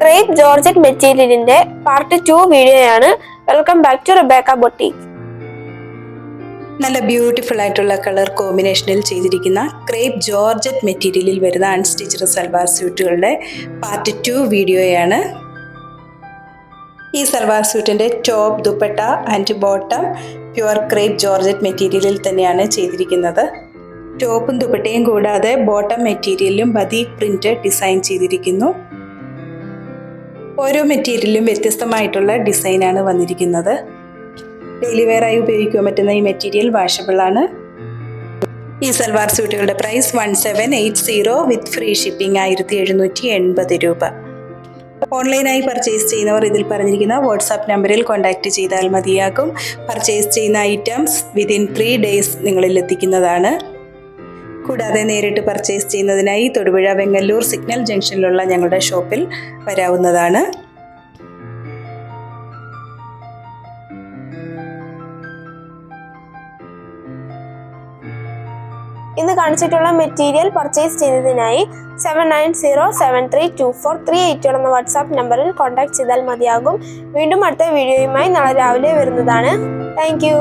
Crepe georgette മെറ്റീരിയലിന്റെ part 2 വീഡിയോയാണ്. Welcome back to Rebecca boutique. നല്ല ബ്യൂട്ടിഫുൾ ആയിട്ടുള്ള കളർ കോമ്പിനേഷനിൽ ചെയ്തിരിക്കുന്ന ക്രേപ്പ് ജോർജറ്റ് മെറ്റീരിയലിൽ വരുന്ന അൺസ്റ്റിച്ച്ഡ് സൽവാർ സ്യൂട്ടുകളുടെ പാർട്ട് 2 വീഡിയോയാണ്. ഈ സൽവാർ സ്യൂട്ടിൻ്റെ top, dupatta and bottom pure crepe georgette മെറ്റീരിയലിൽ തന്നെയാണ് ചെയ്തിരിക്കുന്നത്. ടോപ്പും ദുപ്പട്ടയും കൂടാതെ ബോട്ടം മെറ്റീരിയലിലും ബതീക് പ്രിന്റ് ഡിസൈൻ ചെയ്തിരിക്കുന്നു. ഓരോ മെറ്റീരിയലിലും വ്യത്യസ്തമായിട്ടുള്ള ഡിസൈനാണ് വന്നിരിക്കുന്നത്. ഡെയിലി വെയർ ആയി ഉപയോഗിക്കാൻ പറ്റുന്ന ഈ മെറ്റീരിയൽ വാഷബിൾ ആണ്. ഈ സൽവാർ സ്യൂട്ടുകളുടെ പ്രൈസ് 1780 വിത്ത് ഫ്രീ ഷിപ്പിംഗ് 1780 രൂപ. ഓൺലൈനായി പർച്ചേസ് ചെയ്യുന്നവർ ഇതിൽ പറഞ്ഞിരിക്കുന്ന വാട്സാപ്പ് നമ്പറിൽ കോൺടാക്റ്റ് ചെയ്താൽ മതിയാകും. പർച്ചേസ് ചെയ്യുന്ന ഐറ്റംസ് വിതിൻ 3 days നിങ്ങളിൽ എത്തിക്കുന്നതാണ്. കൂടാതെ നേരിട്ട് പർച്ചേസ് ചെയ്യുന്നതിനായി തൊടുപുഴ വെങ്ങല്ലൂർ സിഗ്നൽ ജംഗ്ഷനിലുള്ള ഞങ്ങളുടെ ഷോപ്പിൽ വരാവുന്നതാണ്. ഇന്ന് കാണിച്ചിട്ടുള്ള മെറ്റീരിയൽ പർച്ചേസ് ചെയ്യുന്നതിനായി 7907324381 എന്ന വാട്സാപ്പ് നമ്പറിൽ കോൺടാക്ട് ചെയ്താൽ മതിയാകും. വീണ്ടും അടുത്ത വീഡിയോയുമായി നാളെ രാവിലെ വരുന്നതാണ്. Thank you.